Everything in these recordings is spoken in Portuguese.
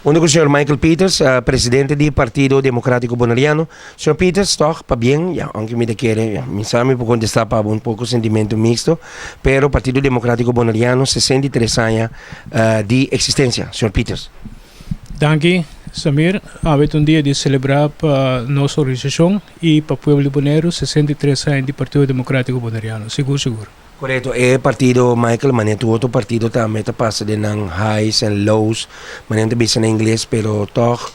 Uno con el señor Michael Peters, presidente del Partido Democrático Bonaireano. Señor Peters, toch, para bien, ya, aunque me quiere, ya, mi sabe puede contestar para un poco sentimiento mixto, pero Partido Democrático Bonaireano, 63 años de existencia. Señor Peters. Danke, Samir. Hoy un día de celebrar para nuestra organización y para el pueblo de Bonaire 63 años de Partido Democrático Bonaireano. Seguro. Correto, é partido Michael, maneto outro partido também tá passa de nang highs and lows, maneto bisa na inglês, pero toch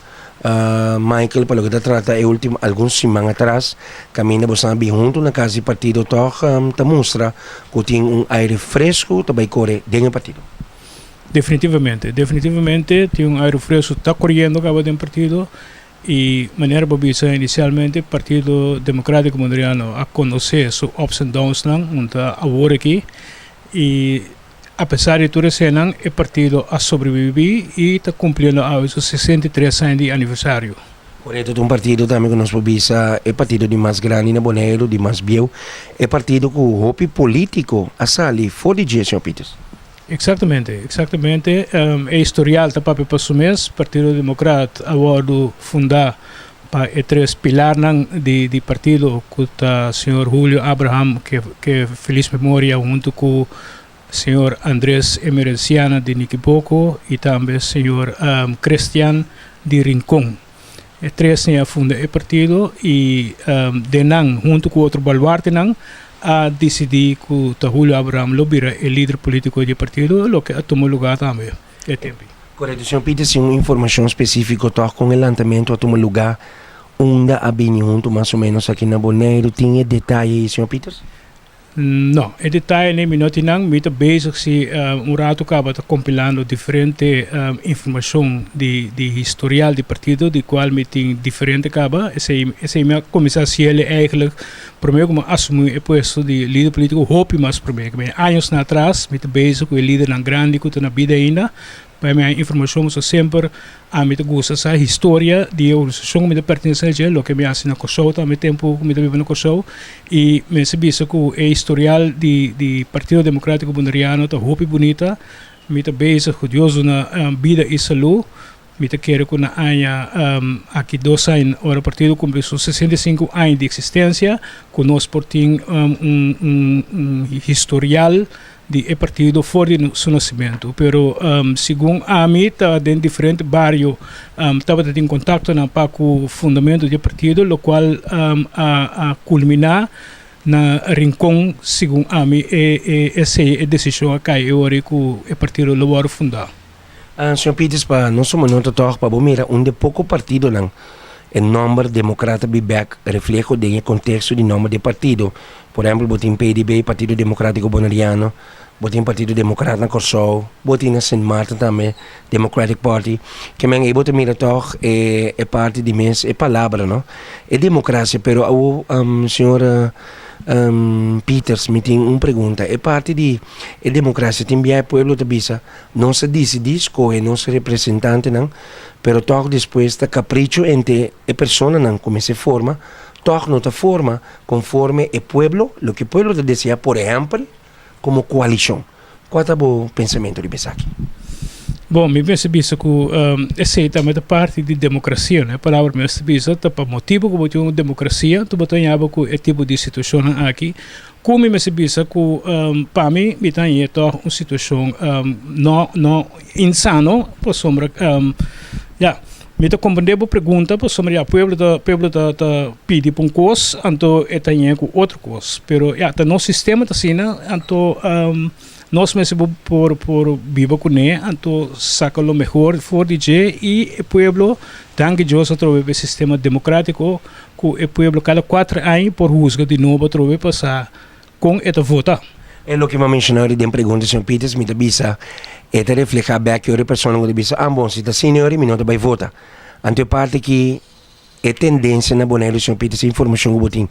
Michael, pelo que trata é último alguns semanas atrás, caminha bastante junto na casa de partido toch tá mostra que tem aire fresco, também corre dentro do partido. Definitivamente, tem aire fresco tá correndo acaba de partido. E maneira babisa inicialmente o Partido Democrático Bonaireano a conhecer seus ups and downs onde agora aqui e apesar de tudo isso o partido a sobreviver e está cumprindo os 63 anos de aniversário. Correto, um partido também que nós babisa é partido de mais grande na Bonaire, de mais biel, é partido com o hope político a sair fora de Sr. Peters. Exatamente. É historial da para o mês, Partido Democrata agora fundar para três pilares de partido com o Sr. Julio Abraham, que feliz memória, junto com o Sr. Andrés Emerenciana de Niquiboco e também o Sr. Cristian de Rincón. Três funda o partido e junto com outro baluarte a decidir que o Julio Abraham Lobira é líder político do partido, o que tomou lugar também. É tempo. Correto, Sr. Peters, uma informação específica com o lançamento a tomar lugar onde a bem junto mais ou menos aqui na Bonaire, tem detalhes, Sr. Peters? Não, é detalhe nem minuto não, me está bezig se rato acaba compilando diferente informação de historial do partido, de qual me tem diferente acaba, esse minha começação é eigenlijk primeiro como assumir o posto de líder político, hope mais primeiro, anos atrás me está bezig com o líder na grande que está na vida ainda. Para minha informação, eu sempre me gusta essa história de organização que me pertence a que me assina com o também tempo que me vive no Kosovo e me sabia que o historial de Partido Democrático Bonaireano está muito bonita, me está bezig com Deus na vida e saúde, me está querendo que na ano aqui 2 anos o partido cumpriu 65 anos de existência, que nós portamos historial de partido fora de seu nascimento, pero segundo a mim está dentro de diferentes bairros, estava em contato com o fundamento do partido, o qual a culminar na Rincón, segundo a mim essa é a decisão que agora que o partido logo fundar. Sr. Peters, para nós momento toch para mira onde pouco partido não o número democrata BBAC reflete o contexto de nome de partido. Por exemplo, botem PDB, Partido Democrático Bonaireano, botem Partido Democrata na Kosovo, botem na St. Martin também, Democratic Party, que men ebo te mira toch é parte de mês, é palavra, não? É democracia, pero o senhor Peters me tem uma pergunta, é parte de democracia, também é pueblo de bisa, não se decide escolher nosso representante, não? Pero toch depois da capricho entre a pessoa não como se forma, toch não se forma conforme o pueblo, lo que o pueblo te deseja, por exemplo, como coalição. Qual é o pensamento de Besaki? Bom, me penso que essa é também parte de democracia, né? A palavra me penso que para motivo que botou uma democracia, tu botou em com esse tipo de situação aqui. Como me penso que para mim, me tem uma situação não insano, por sombra, me está compreendendo a pergunta, por sombra, o pueblo está pedindo para coisa, então tem com outro coisa. Pero, tá no sistema tá assim, então nós mesmos por viver com ele, então saca o melhor for DJ e o pueblo, danke Deus, através do sistema democrático, que o pueblo cada 4 anos por rusga de novo através passar com esta vota. É o que me mencionou de pergunta, Sr. Peters, me avisa, é te reflejar bem que a pessoa não avisa, bom, se está senhor, me não vai votar. Então, parte que é tendência na Bonaire, Sr. Peters, informação que botem,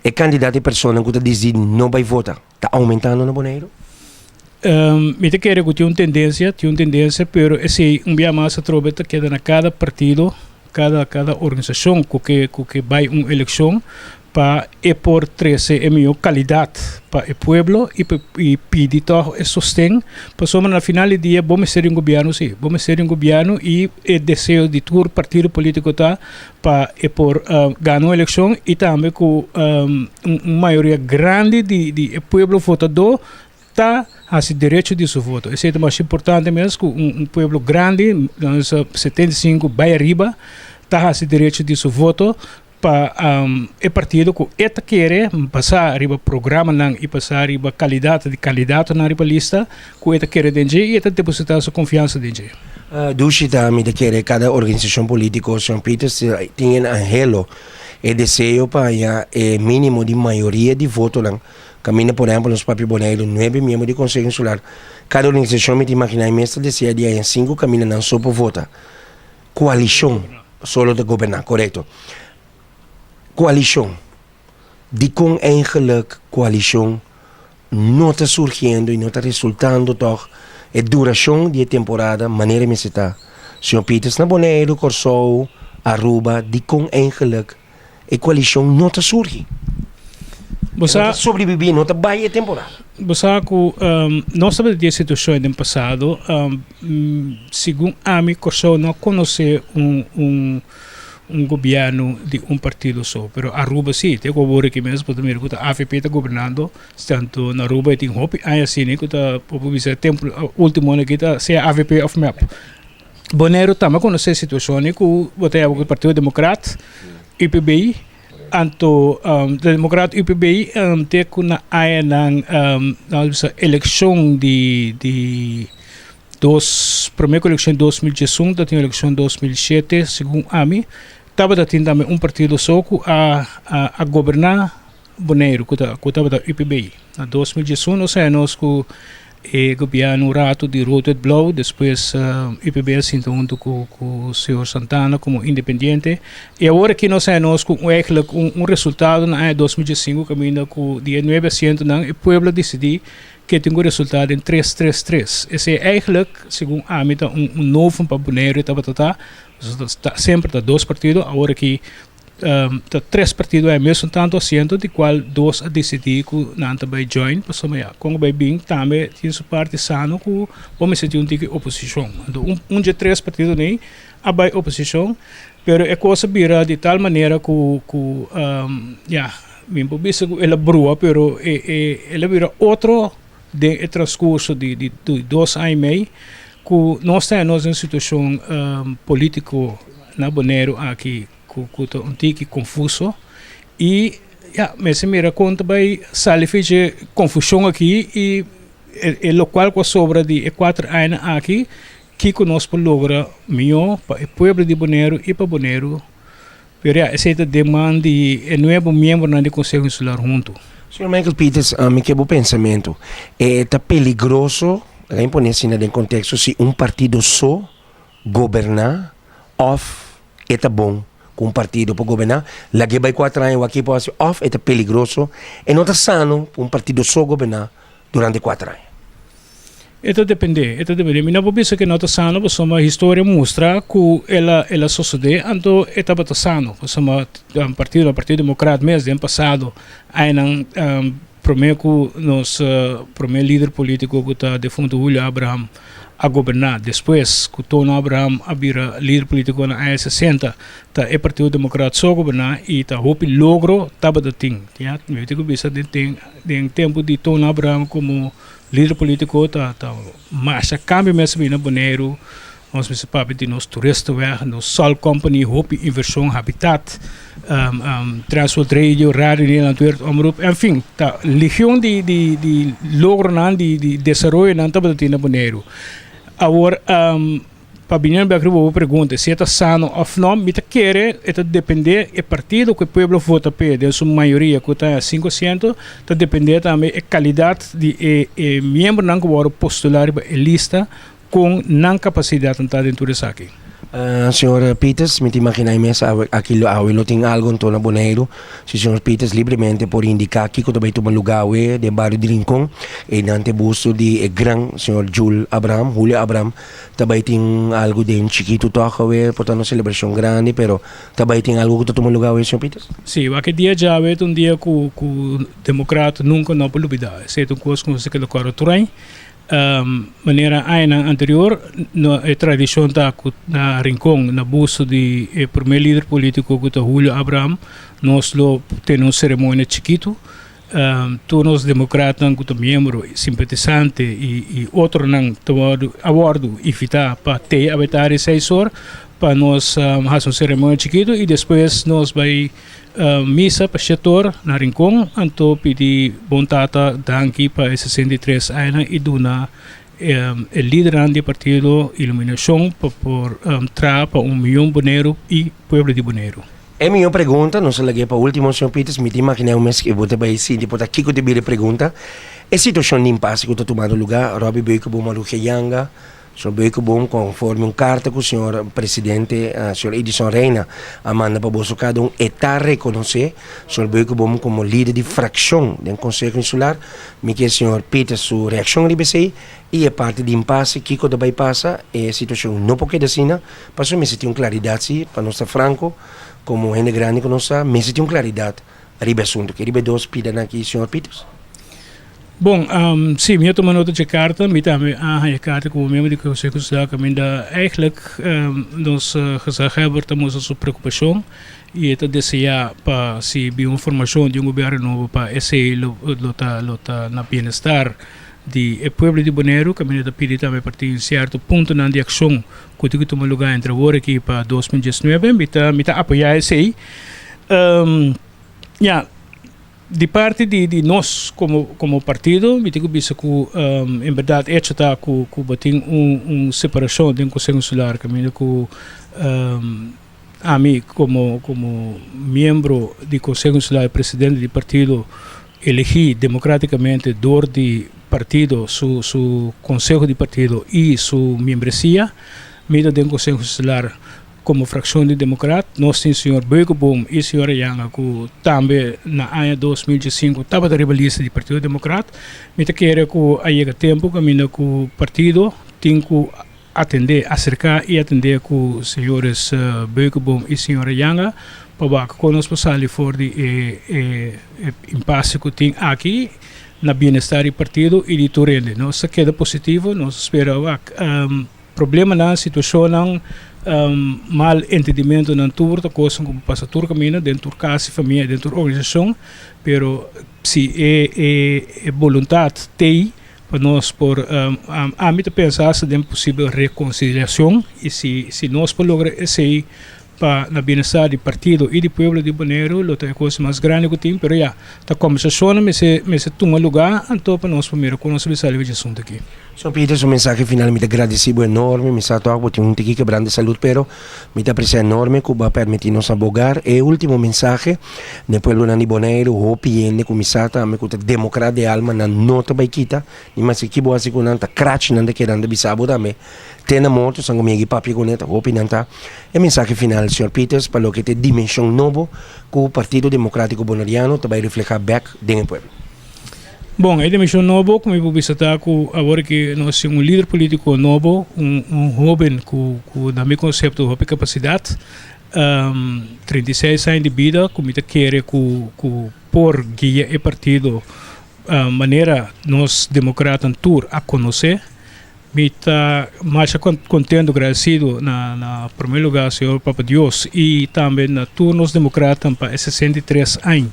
é candidato a pessoa que está dizendo não vai votar, está aumentando na Bonaire? Me te quero que tem uma tendência, pero esse dia mais a trobeta queda na cada partido, cada organização que vai uma eleição, para por 13 é melhor qualidade para o pueblo e pedir todo o sustento para somos na final do dia vamos ser um governo sim vamos ser um governo e o desejo de todo partido político tá para por ganhar uma eleição e também com uma maioria grande de pueblo votador tá a esse direito de seu voto. Isso é o mais importante mesmo que pueblo grande 75 vai arriba tá a esse direito de seu voto para o partido que eta quer passar riba programa não e passar riba qualidade de candidato na riba lista que eta quer dentro e eta depositar sua confiança dentro. Dushita me de querer cada organização política São Peters tem anhelo e desejo para o mínimo de maioria de voto lá. Camina, por exemplo, nos Papi Bonaire, 9 membros do Conselho Insular. Cada organização me imagina mesmo deseja de 5 camina não só para votar. Coalição solo de governar, correto. Coalição. Die kon eigenlijk coalição não está surgindo e não está resultando toch a duração da temporada, maneira me está. Sr. Peters na Bonaire, Corsou, Aruba, die kon eigenlijk a coalição não está surgindo. Você sobreviver, não está bem a temporada. Você nós sabemos de situações no passado, segundo a mim, Corsou não conhece governo de partido só, pero Aruba sim, tem agora que mesmo primeiro que a AFP está governando, tanto na Aruba tem hope, aí assim que está por dizer tempo último ano que está se a AFP of map. Bonaire também conhece situações que o Partido Democrata, IPBI, anto Democrata IPBI tem que na área na eleição de primeira eleição em 2018, tem a eleição em 2007, segundo a mim, estava tendo também partido só a governar Bonaire, que estava da IPBI. Em 2018, nós sabemos que o governo rato de Roto Blow, depois IPBI sinto junto com o senhor Santana como independente. E agora que nós sabemos que resultado na 2015, caminho com 19%, o povo decidiu que tem um resultado em 3-3-3. Esse é eigenlijk, segundo a mim, novo para Bonaire, sempre está 2 partidos, agora que 3 partidos é mesmo tanto assento, de qual 2 a decidir que não vai join, como vai bem, também tem sua parte sano que vamos ser de oposição. Então, de 3 partidos nem a vai oposição, mas a coisa vira de tal maneira que ela brua, pero ela vira outro de transcurso de 2 anos e meio, que nós temos uma situação política na Bonaire aqui, que está um pouco confuso, e mas mira conta vai sair fazer confusão aqui e o local que sobra de 4 anos aqui, que conosco logra melhor para o povo de Bonaire e para Bonaire, pero essa demanda de novo membro do Conselho Insular junto. Sr. Michael Peters, me quebra o pensamento. Está peligroso, em poner-se no contexto, se partido só governar, está bom com partido para governar, lá que vai 4 anos, aqui pode ser está peligroso, e não está sano para partido só governar durante 4 anos. Isso depende. Minha opinião que não está sano, porque a história mostra que ela sucede, então está sano. O Partido Democrata mesmo, no passado, primeiro primeiro líder político que está defunto Julio Abraham a governar. Depois, que Tony Abraham vira líder político na área 60, o Partido Democrata só governar e houve logro, estava da ting. Eu tenho visto em tempo de Tony Abraham como líder político, mas a câmbio mesmo na Bonaire, nós precisamos de nos turistas, nos Sol Company, houve inversão, habitat, Transworld Radio, Rádio Antwerp, Omroep, enfim, legião de logro de desenvolvimento não estava na Bonaire. Agora, para a minha pergunta, se está sano ou não, me quer, depende do partido que o povo vota para, sua maioria, que está 5%, depende também da qualidade de membro que vão postular a lista com não capacidade de estar dentro disso aqui. Senhor Peters, me imagina mesa aquilo awilo ting algo to na Bonaire. Si Senhor Peters livremente por indicar que quando vai tomar lugar de bairro de Rincon e nante busto de gran Senhor Julio Abraham, também tem algo de chiquito toca portanto celebração grande, pero também tem algo que tomar lugar Senhor Peters. Sim, aquele dia já é um dia que o democrata nunca não pode olvidar. É uma coisa que você quer colocar turém. Maneira aina anterior a tradição tá na Rincon na busto de primeiro líder político que é Julio Abraham nós lo tem uma cerimônia chiquito todos os democratas que são membro simpatizante e outro não tomado acordo e fitar para ter habitar 6 horas para nós fazer uma cerimônia chiquito e depois nós vai missa para o setor na Rincon, então pedi bontata danki para 63 anos e dona o líder do partido iluminação para trazer para 1 milhão Bonaire e povo de Bonaire. É minha pergunta, não sei lá para o último, Sr. Peters, me imagina um mês que vou também sim, depois aqui que eu te vi pergunta, a situação de impasse que está tomando lugar, Robbie Beuco Bumaru Yanga, Sr. Beuco Bum, conforme carta que o Sr. Presidente, Sr. Edison Reina, manda para o cada está reconhecer Sr. Beuco Bum como líder de fração do Conselho Insular, me que o Sr. Peters sua reação de BCI e a parte de impasse que quando vai passar, a situação não pode ser assim, para me sentir uma claridade, para nós estar franco, como gente grande que nós sabemos, me sentir uma claridade, arriba assunto, que arriba dois pida aqui, Sr. Peters. Bom, sim, eu tomo nota de carta, me também a carta como membro do Conselho Constitucional, que ainda eigenlijk nós hebben temos a sua preocupação e está desejar para se bir informação de governo novo para esse lota na bem-estar de povo de Bonaire, que ainda pede também para ter certo ponto de ação que toma lugar entre agora aqui para 2019, me está apoiar esse aí. De parte de nós como partido, me digo que em verdade está que tem uma separação do Conselho Consular, que a mim como membro do Conselho Consular e presidente do partido elegi democraticamente do partido, su Conselho de partido e sua membresia, me do Conselho Consular como fração de democrata, nós temos o Sr. Beuco Bum e o Sr. Yanga, que também na ano 2005 estava na lista do Partido Democrata. Me quero que há tempo que o partido tem que acercar e atender com os senhores Beuco Bum e o Sr. Yanga, para que nós possamos fora de impasse que tem aqui na bem-estar do partido e de Torrente. Nós queda positivo, nós esperamos problema na situação mal entendimento na turta coisa como passa tur caminho dentro casa família dentro organização pero se é vontade tem para nós por a mim pensar se é possível reconciliação e se nós por lograr esse para na bem-estar do partido e do povo de Bonaire, é a coisa mais grande que tem, pero já, a conversação me se toma lugar, então para nós primeiro conhecer o assunto aqui. Sr. Peters, um mensagem final, me agradecido enorme, me está toque, tem um tiqui quebrando de saúde, pero me aprecia enorme que vai permitir nos abogar. E o último mensagem, no pueblo de Bonaire, o piende que me sata, me cuta democrata de alma, na nota baikita, e mas que boa se kunanta, crach nanda querendo bisabo também. Tena moto, sangue me papi com neta, o pinanta. E mensagem final, Sr. Peters, para o que tem dimensão novo, que o Partido Democrático Bonaireano também refleja back dentro do pueblo. Bom, a dimensão nova, como eu vou visitar, agora que nós temos líder político novo, jovem que na meu conceito de capacidade, 36 anos de vida, como eu quero que por guia e partido, maneira nós democratas tour a conhecer, me está mais contente, agradecido na primeiro lugar, Senhor Papa Deus, e também na turnos democratas para 63 anos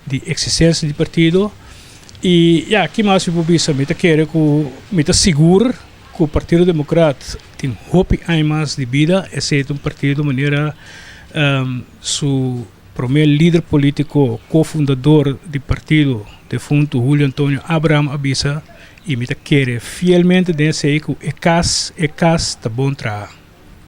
de existência do partido. E aqui mais eu vou dizer, me está seguro que o Partido Democrata tem hope mais de vida, esse é um partido de maneira seu primeiro líder político, cofundador do partido, defunto Julio Antônio Abraham Abisa, e me quer fielmente dizer que é casa tá bom trabalho.